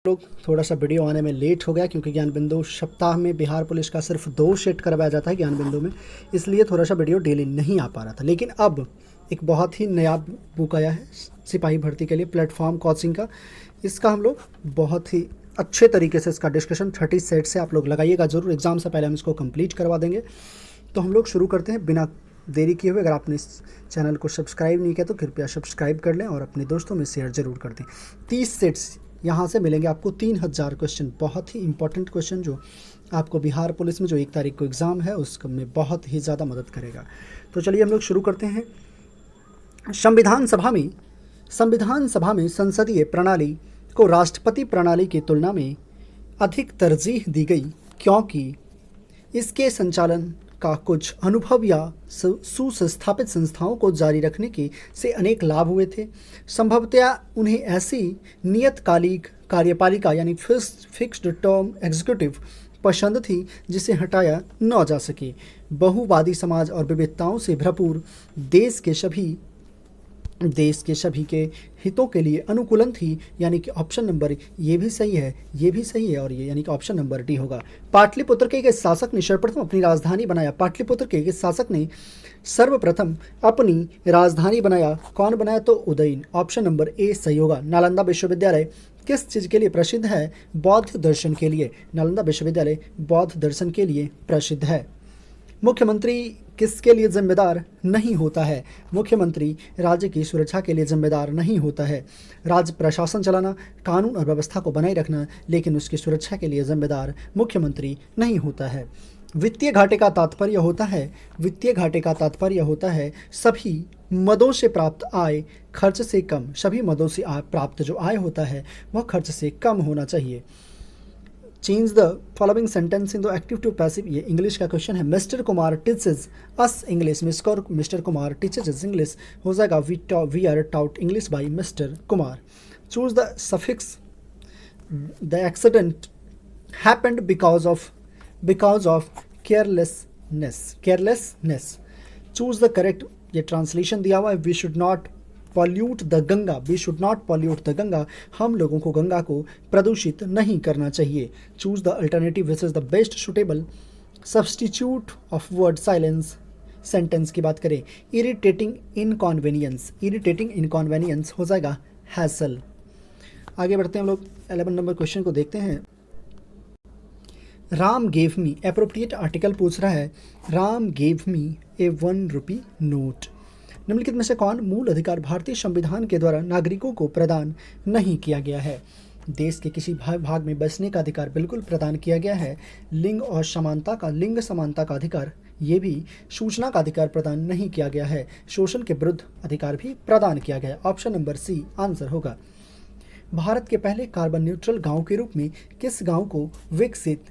लोग थोड़ा सा वीडियो आने में लेट हो गया क्योंकि ज्ञान बिंदु सप्ताह में बिहार पुलिस का सिर्फ 2 सेट करवाया जाता है ज्ञान बिंदु में, इसलिए थोड़ा सा वीडियो डेली नहीं आ पा रहा था। लेकिन अब एक बहुत ही नया बुक आया है सिपाही भर्ती के लिए, प्लेटफॉर्म कोचिंग का। इसका हम लोग बहुत ही अच्छे तरीके से इसका डिस्कशन 30 सेट से आप लोग लगाइएगा ज़रूर। एग्ज़ाम से पहले हम इसको कंप्लीट करवा देंगे। तो हम लोग शुरू करते हैं बिना देरी किए हुए। अगर आपने इस चैनल को सब्सक्राइब नहीं किया तो कृपया सब्सक्राइब कर लें और अपने दोस्तों में शेयर ज़रूर कर दें। 30 सेट्स यहाँ से मिलेंगे आपको, 3000 क्वेश्चन, बहुत ही इंपॉर्टेंट क्वेश्चन जो आपको बिहार पुलिस में जो 1 तारीख को एग्ज़ाम है उसमें बहुत ही ज़्यादा मदद करेगा। तो चलिए हम लोग शुरू करते हैं। संविधान सभा में संसदीय प्रणाली को राष्ट्रपति प्रणाली की तुलना में अधिक तरजीह दी गई क्योंकि इसके संचालन का कुछ अनुभव या सुस्थापित संस्थाओं को जारी रखने के से अनेक लाभ हुए थे। संभवतया उन्हें ऐसी नियतकालिक कार्यपालिका यानी फिक्स्ड टर्म एग्जीक्यूटिव पसंद थी जिसे हटाया न जा सके। बहुवादी समाज और विविधताओं से भरपूर देश के सभी के हितों के लिए अनुकूलन थी, यानी कि ऑप्शन नंबर ये भी सही है, ये भी सही है और ये यानी कि ऑप्शन नंबर डी होगा। पाटलिपुत्र के एक शासक ने सर्वप्रथम अपनी राजधानी बनाया। पाटलिपुत्र के एक शासक ने सर्वप्रथम अपनी राजधानी बनाया। कौन बनाया? तो उदयन। ऑप्शन नंबर ए सही होगा। नालंदा विश्वविद्यालय किस चीज़ के लिए प्रसिद्ध है? बौद्ध दर्शन के लिए। नालंदा विश्वविद्यालय बौद्ध दर्शन के लिए प्रसिद्ध है। मुख्यमंत्री किसके लिए जिम्मेदार नहीं होता है? मुख्यमंत्री राज्य की सुरक्षा के लिए जिम्मेदार नहीं होता है। राज्य प्रशासन चलाना, कानून और व्यवस्था को बनाए रखना, लेकिन उसकी सुरक्षा के लिए जिम्मेदार मुख्यमंत्री नहीं होता है। वित्तीय घाटे का तात्पर्य होता है सभी मदों से प्राप्त आय खर्च से कम। सभी मदों से प्राप्त जो आय होता है वह खर्च से कम होना चाहिए। Change the following sentence in the active to passive. ये इंग्लिश का क्वेश्चन है। Mister Kumar teaches us English. Mister Kumar teaches us English हो जाएगा we are taught English by mister Kumar. Choose the suffix the accident happened because of carelessness. Choose the correct, ये translation दिया हुआ है। We should not pollute the Ganga. हम लोगों को गंगा को प्रदूषित नहीं करना चाहिए। Choose the alternative which is the best suitable substitute of word silence. Sentence की बात करें, इरिटेटिंग इनकॉन्वेनियंस हो जाएगा हैसल। आगे बढ़ते हैं हम लोग 11 नंबर क्वेश्चन को देखते हैं। Ram gave me, appropriate article पूछ रहा है। राम गेव मी ए 1 रुपी नोट। निम्नलिखित में से कौन मूल अधिकार भारतीय संविधान के द्वारा नागरिकों को प्रदान नहीं किया गया है? देश के किसी भाग में बसने का अधिकार बिल्कुल प्रदान किया गया है। लिंग समानता का अधिकार, ये भी। सूचना का अधिकार प्रदान नहीं किया गया है। शोषण के विरुद्ध अधिकार भी प्रदान किया गया है। ऑप्शन नंबर सी आंसर होगा। भारत के पहले कार्बन न्यूट्रल गाँव के रूप में किस गाँव को विकसित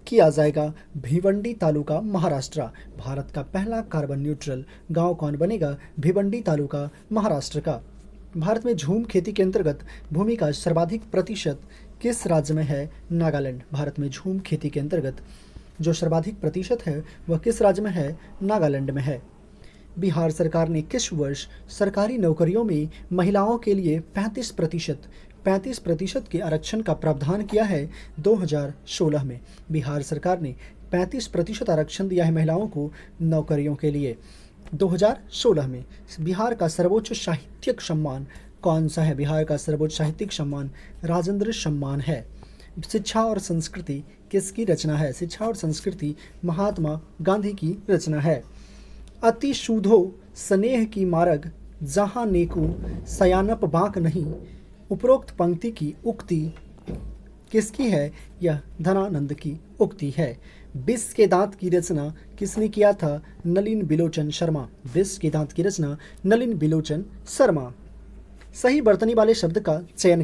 किया जाएगा? भिवंडी तालुका, महाराष्ट्र। भारत का पहला कार्बन न्यूट्रल गांव कौन बनेगा? भिवंडी तालुका, महाराष्ट्र का। भारत में झूम खेती के अंतर्गत भूमि का सर्वाधिक प्रतिशत किस राज्य में है? नागालैंड। भारत में झूम खेती के अंतर्गत जो सर्वाधिक प्रतिशत है वह किस राज्य में है? नागालैंड में है। बिहार सरकार ने किस वर्ष सरकारी नौकरियों में महिलाओं के लिए 35% के आरक्षण का प्रावधान किया है? 2016 में बिहार सरकार ने 35% आरक्षण दिया है महिलाओं को नौकरियों के लिए। 2016 में बिहार का सर्वोच्च साहित्यिक सम्मान कौन सा है? बिहार का सर्वोच्च साहित्यिक सम्मान राजेंद्र सम्मान है। शिक्षा और संस्कृति किसकी रचना है? शिक्षा और संस्कृति महात्मा गांधी की रचना है। अति शूधो स्नेह की मार्ग जहाँ नेकू सयानप बांक नहीं। उपरोक्त पंक्ति की उक्ति किसकी है? यह धनानंद की उक्ति है। विष के दांत की रचना किसने किया था? नलिन बिलोचन शर्मा। विष के दांत की रचना नलिन बिलोचन शर्मा। सही वर्तनी वाले शब्द का चयन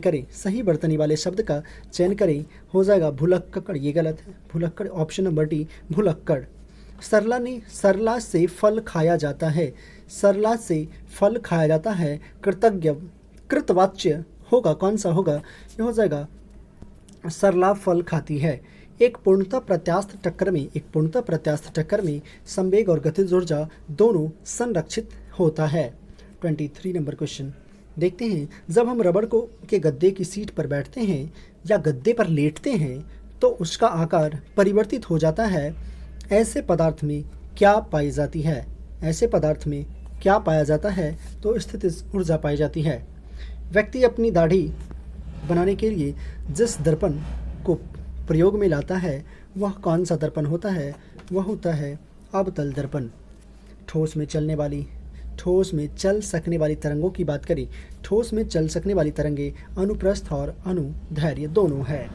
करें। हो जाएगा भुलक्कड़, ये गलत है। भुलक्कड़ ऑप्शन नंबर डी भुलक्कड़। सरला से फल खाया जाता है। कृतवाच्य होगा, कौन सा होगा? ये हो जाएगा सरला फल खाती है। एक पूर्णतः प्रत्यास्थ टक्कर में संवेग और गतिज ऊर्जा दोनों संरक्षित होता है। 23 नंबर क्वेश्चन देखते हैं, जब हम रबड़ को के गद्दे की सीट पर बैठते हैं या गद्दे पर लेटते हैं तो उसका आकार परिवर्तित हो जाता है। ऐसे पदार्थ में क्या पाई जाती है? ऐसे पदार्थ में क्या पाया जाता है? तो स्थितिज ऊर्जा पाई जाती है। व्यक्ति अपनी दाढ़ी बनाने के लिए जिस दर्पण को प्रयोग में लाता है वह कौन सा दर्पण होता है? वह होता है अवतल दर्पण। ठोस में चल सकने वाली तरंगों की बात करें, ठोस में चल सकने वाली तरंगे अनुप्रस्थ और अनुदैर्घ्य दोनों है।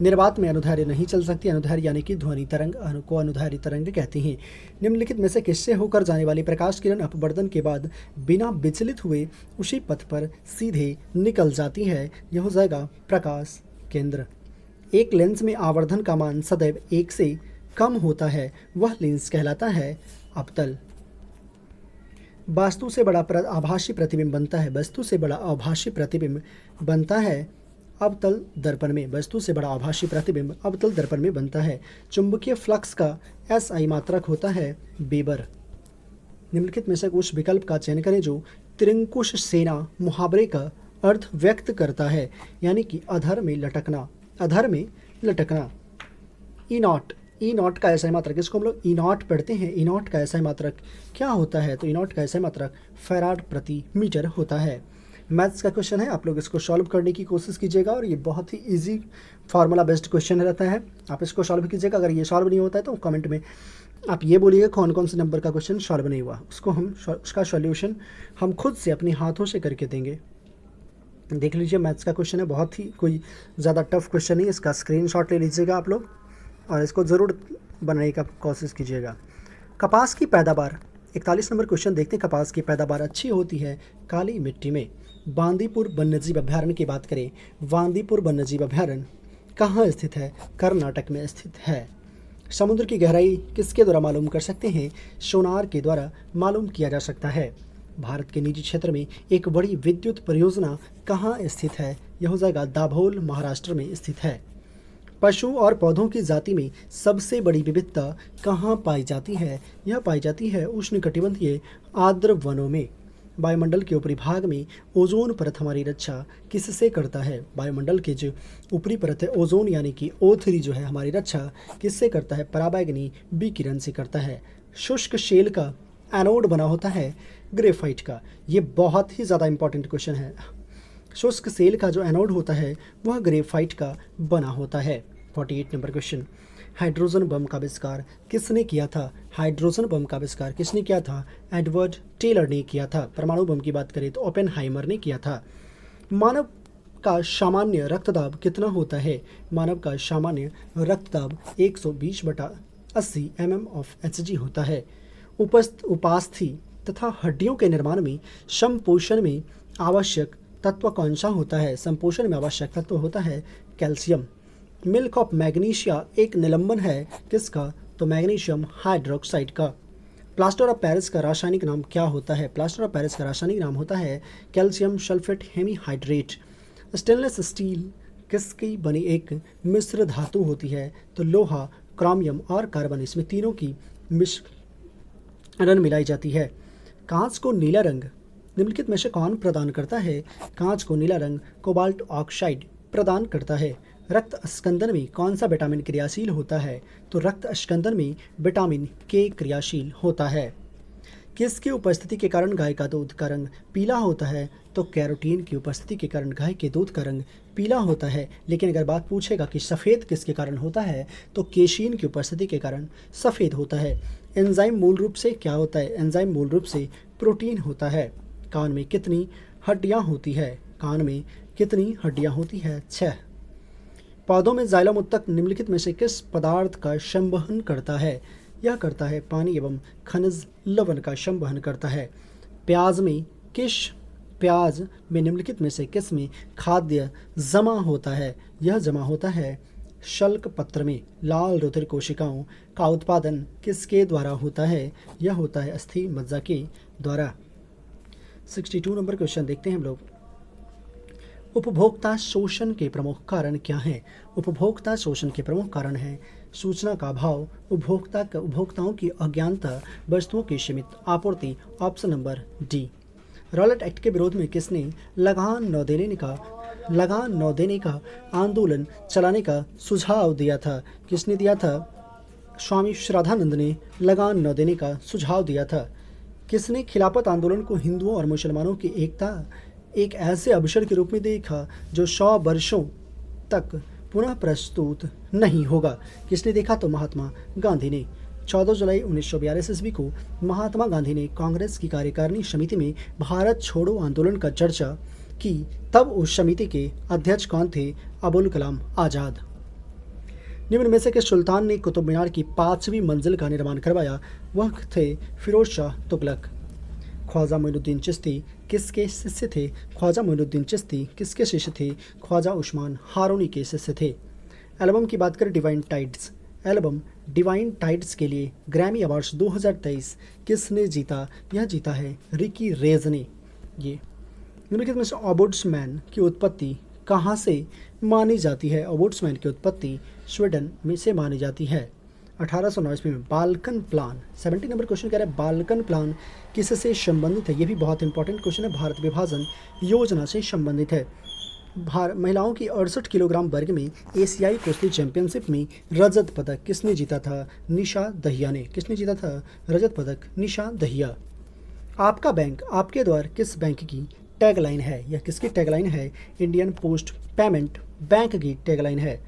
निर्वात में अनुदैर्घ्य नहीं चल सकती। अनुदैर्घ्य यानी कि ध्वनि तरंग को अनुदैर्घ्य तरंग कहते हैं। निम्नलिखित में से किससे होकर जाने वाली प्रकाश किरण अपवर्तन के बाद बिना विचलित हुए उसी पथ पर सीधे निकल जाती है? यह हो जाएगा प्रकाश केंद्र। एक लेंस में आवर्धन का मान सदैव 1 से कम होता है, वह लेंस कहलाता है अवतल। वस्तु से बड़ा आभासी प्रतिबिंब बनता है, वस्तु से बड़ा आभासी प्रतिबिंब बनता है अवतल दर्पण में। वस्तु से बड़ा आभासी प्रतिबिंब अवतल दर्पण में बनता है। चुंबकीय फ्लक्स का SI मात्रक होता है वेबर। निम्नलिखित में से उस विकल्प का चयन करें जो त्रिंकुश सेना मुहावरे का अर्थ व्यक्त करता है, यानी कि अधर में लटकना। अधर में लटकना। ई नॉट का SI मात्रक, इसको हम लोग ई नॉट पढ़ते हैं। ई नॉट का SI मात्रक क्या होता है? तो ई नॉट का SI मात्रक फैराड प्रति मीटर होता है। मैथ्स का क्वेश्चन है, आप लोग इसको सॉल्व करने की कोशिश कीजिएगा और ये बहुत ही इजी फार्मूला बेस्ड क्वेश्चन रहता है। आप इसको सॉल्व कीजिएगा। अगर ये सॉल्व नहीं होता है तो कमेंट में आप ये बोलिएगा कौन कौन से नंबर का क्वेश्चन सॉल्व नहीं हुआ, उसका सॉल्यूशन हम खुद से अपने हाथों से करके देंगे। देख लीजिए, मैथ्स का क्वेश्चन है, बहुत ही कोई ज़्यादा टफ क्वेश्चन नहीं। इसका स्क्रीनशॉट ले लीजिएगा आप लोग और इसको ज़रूर बनाने का कोशिश कीजिएगा। कपास की पैदावार, 41 नंबर क्वेश्चन देखते हैं। कपास की पैदावार अच्छी होती है काली मिट्टी में। बांदीपुर वन्यजीव अभयारण्य की बात करें, बांदीपुर वन्यजीव अभयारण्य कहाँ स्थित है? कर्नाटक में स्थित है। समुद्र की गहराई किसके द्वारा मालूम कर सकते हैं? सोनार के द्वारा मालूम किया जा सकता है। भारत के निजी क्षेत्र में एक बड़ी विद्युत परियोजना कहाँ स्थित है? यह हो जाएगा दाभोल, महाराष्ट्र में स्थित है। पशु और पौधों की जाति में सबसे बड़ी विविधता कहाँ पाई जाती है? यह पाई जाती है उष्णकटिबंधीय आर्द्र वनों में। वायुमंडल के ऊपरी भाग में ओजोन परत हमारी रक्षा किससे करता है? वायुमंडल के जो ऊपरी परत है ओजोन यानी कि O3 जो है हमारी रक्षा किससे करता है? पराबैंगनी विकिरण से करता है। शुष्क शेल का एनोड बना होता है ग्रेफाइट का। ये बहुत ही ज़्यादा इंपॉर्टेंट क्वेश्चन है। शुष्क सेल का जो एनोड होता है वह ग्रेफाइट का बना होता है। 48 नंबर क्वेश्चन, हाइड्रोजन बम का आविष्कार किसने किया था? हाइड्रोजन बम का आविष्कार किसने किया था? एडवर्ड टेलर ने किया था। परमाणु बम की बात करें तो ओपेनहाइमर ने किया था। मानव का सामान्य रक्तदाब कितना होता है? मानव का सामान्य रक्तदाब 120/80 mm/Hg होता है। उपास्थि तथा हड्डियों के निर्माण में संपोषण में आवश्यक तत्व कौन सा होता है? संपोषण में आवश्यक तत्व होता है कैल्शियम। मिल्क ऑफ मैग्नीशिया एक निलंबन है किसका? तो मैग्नीशियम हाइड्रोक्साइड का। प्लास्टर ऑफ पेरिस का रासायनिक नाम क्या होता है? प्लास्टर ऑफ पेरिस का रासायनिक नाम होता है calcium sulphate hemihydrate. Stainless steel किसकी बनी एक मिश्र धातु होती है? तो लोहा, क्रोमियम और कार्बन, इसमें तीनों की मिश्रण मिलाई जाती है। कांच को नीला रंग निम्नलिखित में से कौन प्रदान करता है? कांच को नीला रंग कोबाल्ट ऑक्साइड प्रदान करता है। रक्त स्कंदन में कौन सा विटामिन क्रियाशील होता है? तो रक्त स्कंदन में विटामिन के क्रियाशील होता है। किसकी उपस्थिति के कारण गाय का दूध का रंग पीला होता है? तो कैरोटीन की उपस्थिति के कारण गाय के दूध का रंग पीला होता है। लेकिन अगर बात पूछेगा कि सफ़ेद किसके कारण होता है तो केशीन की उपस्थिति के कारण सफ़ेद होता है। एंजाइम मूल रूप से क्या होता है? एंजाइम मूल रूप से प्रोटीन होता है। कान में कितनी हड्डियाँ होती है? कान में कितनी हड्डियाँ होती है? 6। पौधों में जाइलम उत्तक निम्नलिखित में से किस पदार्थ का संवहन करता है? यह करता है पानी एवं खनिज लवण का संवहन करता है। प्याज में निम्नलिखित में से किस में खाद्य जमा होता है? यह जमा होता है शल्क पत्र में। लाल रुधिर कोशिकाओं का उत्पादन किसके द्वारा होता है? यह होता है अस्थि मज्जा के द्वारा। 62 नंबर क्वेश्चन देखते हैं हम लोग। उपभोक्ता शोषण के प्रमुख कारण क्या हैं? उपभोक्ता शोषण के प्रमुख कारण हैं सूचना का अभाव, उपभोक्ताओं की अज्ञानता, वस्तुओं की सीमित आपूर्ति। Option number D. Rowlatt act के विरोध में किसने लगान न देने का आंदोलन चलाने का सुझाव दिया था? किसने दिया था? स्वामी श्रद्धानंद ने लगान न देने का सुझाव दिया था। किसने खिलाफत आंदोलन को हिंदुओं और मुसलमानों की एकता एक ऐसे अवसर के रूप में देखा जो 100 वर्षों तक पुनः प्रस्तुत नहीं होगा? किसने देखा? तो महात्मा गांधी ने। 14 जुलाई 1942 ईस्वी को महात्मा गांधी ने कांग्रेस की कार्यकारिणी समिति में भारत छोड़ो आंदोलन का चर्चा की। तब उस समिति के अध्यक्ष कौन थे? अबुल कलाम आज़ाद। निम्न में से किस सुल्तान ने कुतुब मीनार की 5वीं मंजिल का निर्माण करवाया? वह थे फिरोज शाह तुगलक। ख्वाजा मोइनुद्दीन चिश्ती किसके शिष्य थे? ख्वाजा मोइनुद्दीन चिश्ती किसके शिष्य थे? ख्वाजा उस्मान हारूनी के शिष्य थे। एल्बम की बात करें divine tides. Album divine tides के लिए ग्रैमी अवार्ड्स 2023 किसने जीता? यह जीता है रिकी रेज ने। ये निम्नलिखित में से ओबुड्समैन की उत्पत्ति कहाँ से मानी जाती है? ओबुड्समैन की उत्पत्ति स्वीडन में से मानी जाती है। 1809 ईस्वी में बाल्कन प्लान, 70 नंबर क्वेश्चन कह रहा है बाल्कन प्लान किससे संबंधित है? ये भी बहुत इंपॉर्टेंट क्वेश्चन है, भारत विभाजन योजना से संबंधित है। महिलाओं की 68 किलोग्राम वर्ग में एशियाई कुश्ती चैंपियनशिप में रजत पदक किसने जीता था? निशा दहिया ने। किसने जीता था रजत पदक? निशा दहिया। आपका बैंक आपके द्वार किस बैंक की टैगलाइन है? यह किसकी टैगलाइन है? इंडियन पोस्ट पेमेंट बैंक की टैगलाइन है।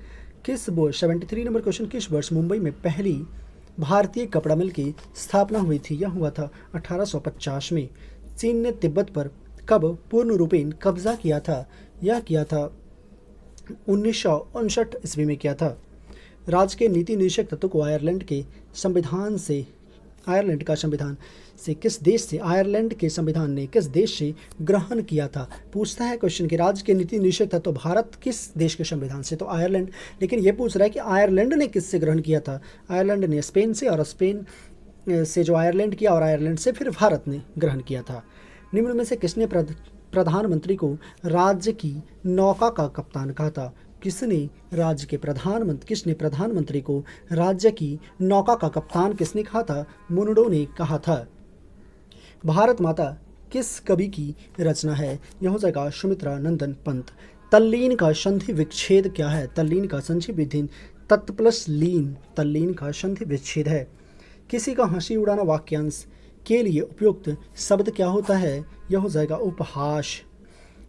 किस वर्ष 73 नंबर क्वेश्चन किस वर्ष मुंबई में पहली भारतीय कपड़ा मिल की स्थापना हुई थी? यह हुआ था 1850 में। चीन ने तिब्बत पर कब पूर्ण रूपेण कब्जा किया था? यह किया था 1959 ईस्वी में किया था। राज्य के नीति निदेशक तत्व को आयरलैंड के संविधान से आयरलैंड के संविधान ने किस देश से ग्रहण किया था? पूछता है क्वेश्चन कि राज्य के नीति निदेशक तत्व भारत किस देश के संविधान से? तो आयरलैंड। लेकिन ये पूछ रहा है कि आयरलैंड ने किससे ग्रहण किया था? आयरलैंड ने स्पेन से, और स्पेन से जो आयरलैंड किया और आयरलैंड से फिर भारत ने ग्रहण किया था। निम्न में से किसने प्रधानमंत्री को राज्य की नौका का कप्तान कहा था? किसने प्रधानमंत्री को राज्य की नौका का कप्तान किसने कहा था? मुंडो ने कहा था। भारत माता किस कवि की रचना है? यह हो जाएगा सुमित्रा नंदन पंत। तल्लीन का संधि विच्छेद क्या है? तल्लीन का संधि विच्छेद तत् प्लस लीन, तल्लीन का संधि विच्छेद है। किसी का हंसी उड़ाना वाक्यांश के लिए उपयुक्त शब्द क्या होता है? यह हो जाएगा उपहास।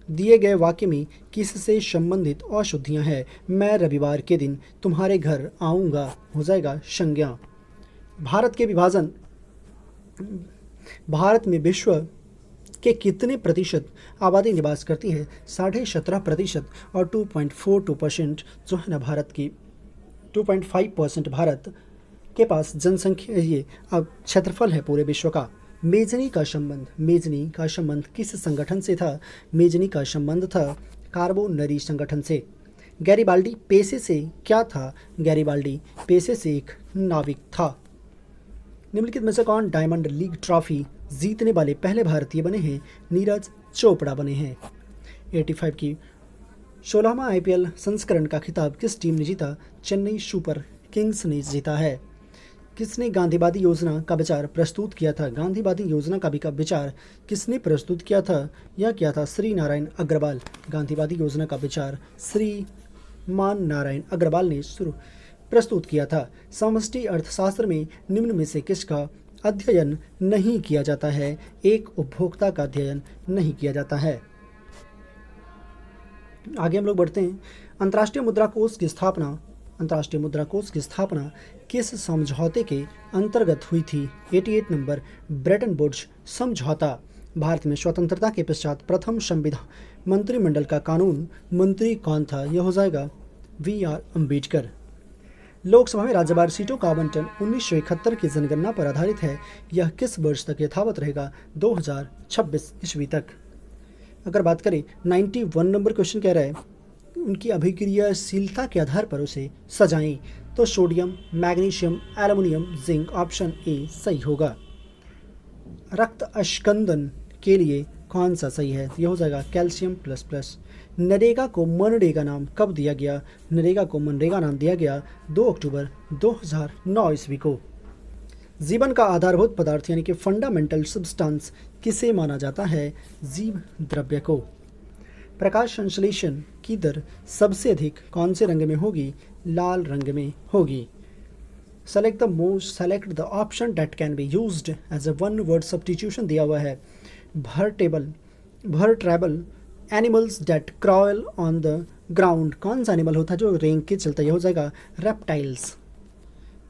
दिए गए वाक्य में किससे संबंधित अशुद्धियां हैं? मैं रविवार के दिन तुम्हारे घर आऊँगा, हो जाएगा संज्ञा। भारत में विश्व के कितने प्रतिशत आबादी निवास करती है? 17.5% और 2.42% जो है ना भारत की 2.5% भारत के पास जनसंख्या, ये अब क्षेत्रफल है पूरे विश्व का। मेजनी का संबंध किस संगठन से था? मेजनी का संबंध था कार्बोनरी संगठन से। गैरिबाल्डी पेशे से क्या था? गैरिबाल्डी पेशे से एक नाविक था। निम्नलिखित में से कौन डायमंड लीग ट्रॉफी जीतने वाले पहले भारतीय बने हैं? नीरज चोपड़ा बने हैं। 85 की 16वां IPL संस्करण का खिताब किस टीम ने जीता? चेन्नई सुपर किंग्स ने जीता है। किसने गांधीवादी योजना का विचार प्रस्तुत किया था? गांधीवादी योजना का विचार किसने प्रस्तुत किया था? यह किया था श्री नारायण अग्रवाल। गांधीवादी योजना का विचार श्रीमान नारायण अग्रवाल ने प्रस्तुत किया था। समष्टि अर्थशास्त्र में निम्न में से किसका अध्ययन नहीं किया जाता है? एक उपभोक्ता का अध्ययन नहीं किया जाता है। आगे हम लोग बढ़ते हैं। अंतर्राष्ट्रीय मुद्रा कोष की स्थापना किस समझौते के अंतर्गत हुई थी? 88 नंबर ब्रेटन वुड्स समझौता। भारत में स्वतंत्रता के पश्चात प्रथम संविधान मंत्रिमंडल का कानून मंत्री कौन था? यह हो जाएगा VR अम्बेडकर। लोकसभा में राज्यवार सीटों का आवंटन 1971 की जनगणना पर आधारित है। यह किस वर्ष तक यथावत रहेगा? 2026 ईस्वी तक। अगर बात करें 91 नंबर क्वेश्चन कह रहा है उनकी अभिक्रियाशीलता के आधार पर उसे सजाएं, तो sodium, magnesium, aluminium, zinc, option A सही होगा। रक्त अश्कंदन के लिए कौन सा सही है? यह हो जाएगा कैल्शियम ++। नरेगा को मनरेगा नाम कब दिया गया? नरेगा को मनरेगा नाम दिया गया 2 अक्टूबर 2009 ईस्वी को। जीवन का आधारभूत पदार्थ यानी कि फंडामेंटल सब्सटेंस किसे माना जाता है? जीव द्रव्य को। प्रकाश संश्लेषण की दर सबसे अधिक कौन से रंग में होगी? लाल रंग में होगी। Select the option that can be used as a one word substitution दिया हुआ है। Vertebral animals that crawl on the ground, कौन सा एनिमल होता है जो रेंग के चलता है? ये हो जाएगा reptiles.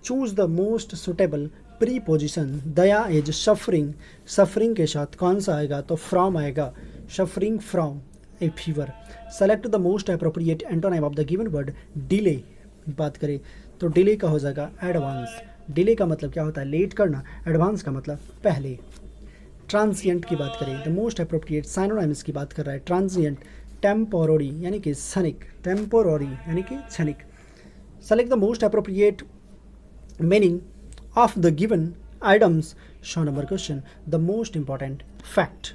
Choose the most suitable preposition. Daya is suffering, suffering के साथ कौन सा आएगा? तो फ्रॉम आएगा, suffering from A fever. Select the most appropriate antonym of the given word. Delay बात करें तो डिले का हो जाएगा एडवांस। डिले का मतलब क्या होता है? लेट करना। एडवांस का मतलब पहले। ट्रांसिएंट की बात करें, द मोस्ट अप्रोप्रिएट साइनोनिम्स की बात कर रहा है। ट्रांसिएंट, टेम्पोररी यानी कि क्षणिक, टेम्पोररी यानी कि क्षणिक। Select the most appropriate meaning of the given items. 100 number question, the most important fact.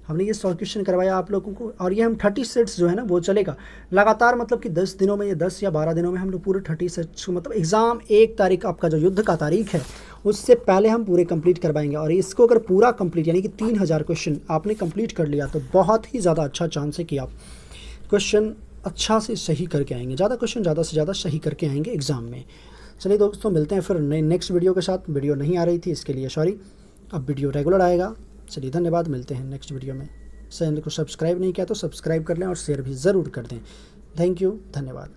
हमने ये 100 क्वेश्चन करवाया आप लोगों को, और ये हम 30 सेट्स जो है ना वो चलेगा लगातार, मतलब कि 10 दिनों में या 10 या 12 दिनों में हम लोग पूरे 30 सेट्स, मतलब एग्ज़ाम 1 तारीख आपका जो युद्ध का तारीख है उससे पहले हम पूरे कंप्लीट करवाएंगे। और इसको अगर पूरा कंप्लीट यानी कि 3000 क्वेश्चन आपने कंप्लीट कर लिया तो बहुत ही ज़्यादा अच्छा चांस है कि आप क्वेश्चन अच्छा से सही करके आएंगे। ज़्यादा क्वेश्चन ज़्यादा से ज़्यादा सही करके आएंगे एग्ज़ाम में। चलिए दोस्तों, मिलते हैं फिर नेक्स्ट वीडियो के साथ। वीडियो नहीं आ रही थी इसके लिए सॉरी, अब वीडियो रेगुलर आएगा। चलिए धन्यवाद, मिलते हैं नेक्स्ट वीडियो में। चैनल को सब्सक्राइब नहीं किया तो सब्सक्राइब कर लें और शेयर भी ज़रूर कर दें। थैंक यू, धन्यवाद।